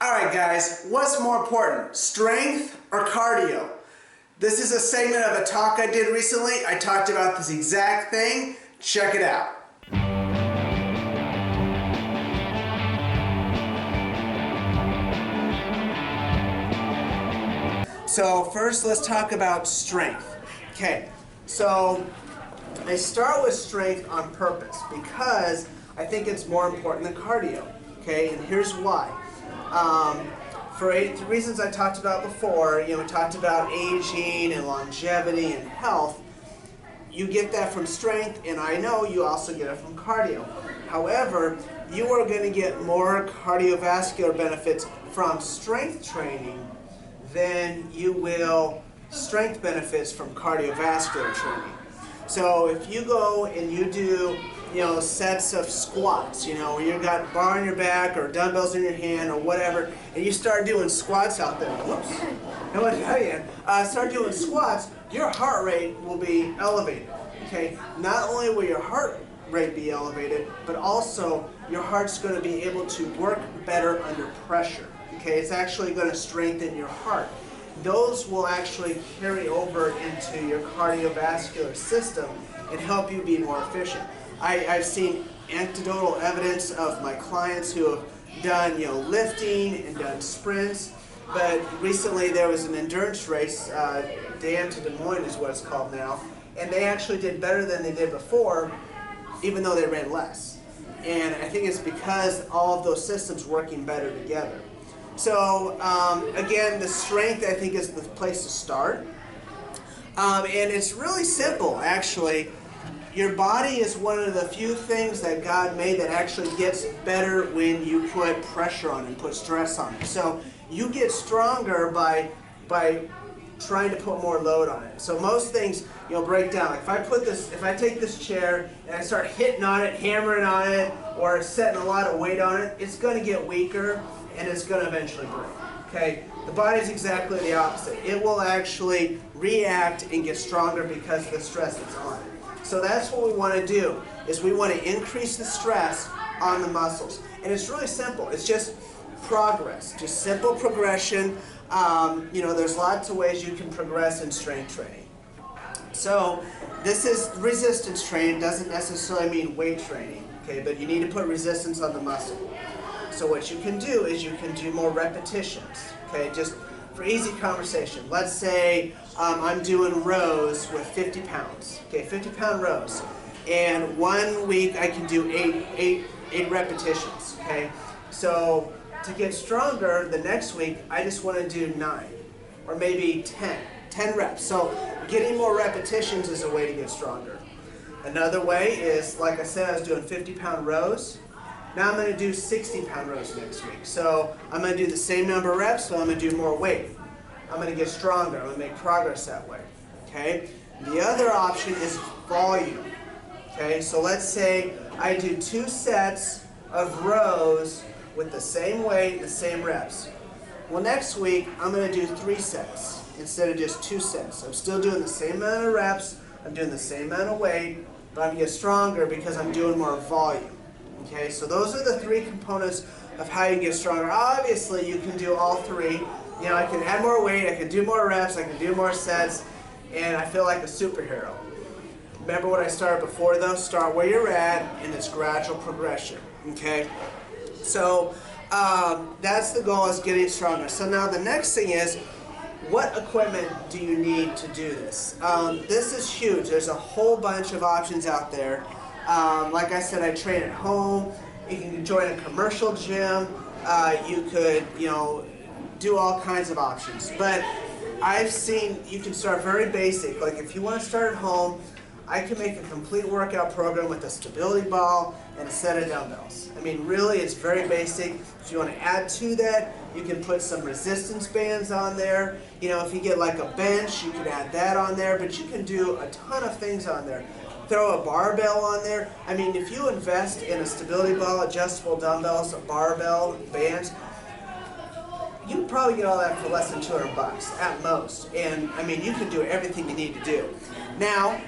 Alright guys, what's more important, strength or cardio? This is a segment of a talk I did recently. I talked about this exact thing. Check it out. So first let's talk about strength. Okay, so I start with strength on purpose because I think it's more important than cardio. Okay, and here's why. For reasons I talked about before, we talked about aging and longevity and health. You get that from strength, and I know you also get it from cardio. However, you are going to get more cardiovascular benefits from strength training than you will strength benefits from cardiovascular training. So if you go and you do sets of squats, where you've got a bar on your back or dumbbells in your hand or whatever, and you start doing squats out there, whoops, no one tell you, start doing squats, your heart rate will be elevated, okay? Not only will your heart rate be elevated, but also your heart's going to be able to work better under pressure, okay? It's actually going to strengthen your heart. Those will actually carry over into your cardiovascular system and help you be more efficient. I've seen anecdotal evidence of my clients who have done lifting and done sprints, but recently there was an endurance race, Dan to Des Moines is what it's called now, and they actually did better than they did before, even though they ran less. And I think it's because all of those systems working better together. So again, the strength I think is the place to start, and it's really simple actually. Your body is one of the few things that God made that actually gets better when you put pressure on it and put stress on it. So you get stronger by trying to put more load on it. So most things break down. Like if I take this chair and I start hitting on it, hammering on it, or setting a lot of weight on it, it's going to get weaker and it's going to eventually break. Okay? The body's exactly the opposite. It will actually react and get stronger because of the stress that's on it. So that's what we want to do, is we want to increase the stress on the muscles. And it's really simple. It's just progress, just simple progression. There's lots of ways you can progress in strength training. So this is resistance training. Doesn't necessarily mean weight training, okay? But you need to put resistance on the muscle. So what you can do is you can do more repetitions, okay? Just for easy conversation, let's say I'm doing rows with 50 pounds, okay, 50-pound rows, and 1 week I can do eight repetitions, okay. So to get stronger, the next week I just want to do 9 or maybe 10 reps. So getting more repetitions is a way to get stronger. Another way is, like I said, I was doing 50-pound rows. Now I'm going to do 60-pound rows next week. So I'm going to do the same number of reps, so I'm going to do more weight. I'm going to get stronger. I'm going to make progress that way. Okay? The other option is volume. Okay? So let's say I do 2 sets of rows with the same weight, the same reps. Well, next week I'm going to do 3 sets instead of just 2 sets. I'm still doing the same amount of reps. I'm doing the same amount of weight, but I'm going to get stronger because I'm doing more volume. Okay, so those are the 3 components of how you get stronger. Obviously, you can do all 3. I can add more weight, I can do more reps, I can do more sets, and I feel like a superhero. Remember what I started before though? Start where you're at, and it's gradual progression. Okay, so that's the goal, is getting stronger. So now the next thing is, what equipment do you need to do this? This is huge. There's a whole bunch of options out there. Like I said, I train at home. You can join a commercial gym. You could, do all kinds of options. But I've seen you can start very basic. Like if you want to start at home, I can make a complete workout program with a stability ball and a set of dumbbells. I mean, really, it's very basic. If you want to add to that, you can put some resistance bands on there. If you get like a bench, you can add that on there. But you can do a ton of things on there. Throw a barbell on there. I mean, if you invest in a stability ball, adjustable dumbbells, a barbell, bands, you can probably get all that for less than $200 at most. And I mean, you can do everything you need to do. Now,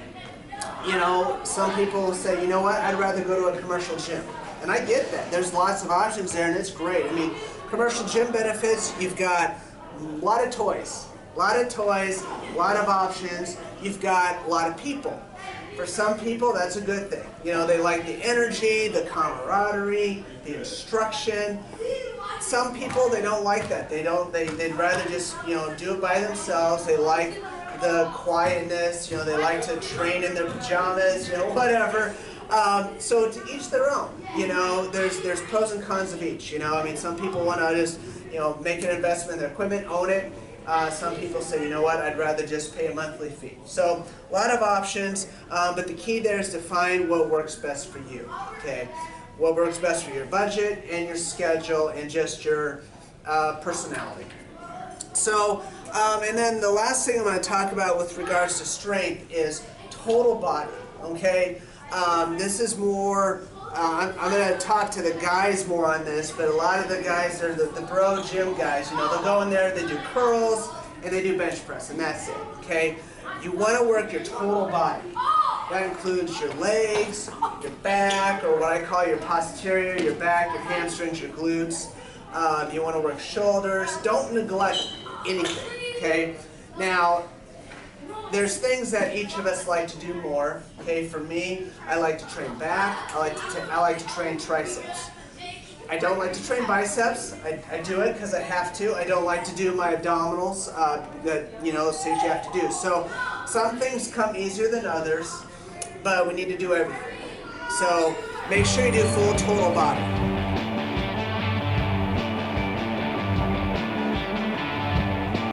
some people say, you know what, I'd rather go to a commercial gym. And I get that. There's lots of options there, and it's great. I mean, Commercial gym benefits, you've got a lot of toys. A lot of toys, a lot of options. You've got a lot of people. For some people, that's a good thing. You know, they like the energy, the camaraderie, the instruction. Some people, they don't like that. They'd rather just, you know, do it by themselves. They like the quietness, you know, they like to train in their pajamas, you know, whatever. So to each their own, you know, there's pros and cons of each, you know. I mean, some people want to just, you know, make an investment in their equipment, own it. Some people say, you know what, I'd rather just pay a monthly fee. So a lot of options, but the key there is to find what works best for you, okay? What works best for your budget and your schedule and just your personality. So, and then the last thing I'm going to talk about with regards to strength is total body, okay? This is more, I'm going to talk to the guys more on this, but a lot of the guys are the bro gym guys. You know, they'll go in there, they do curls, and they do bench press, and that's it, okay? You want to work your total body. That includes your legs, your back, or what I call your posterior, your back, your hamstrings, your glutes. You want to work shoulders. Don't neglect anything, okay? Now, there's things that each of us like to do more. Okay, for me, I like to train back. I like to train triceps. I don't like to train biceps. I do it because I have to. I don't like to do my abdominals. That, you know, those things you have to do. So some things come easier than others, but we need to do everything. So make sure you do full total body.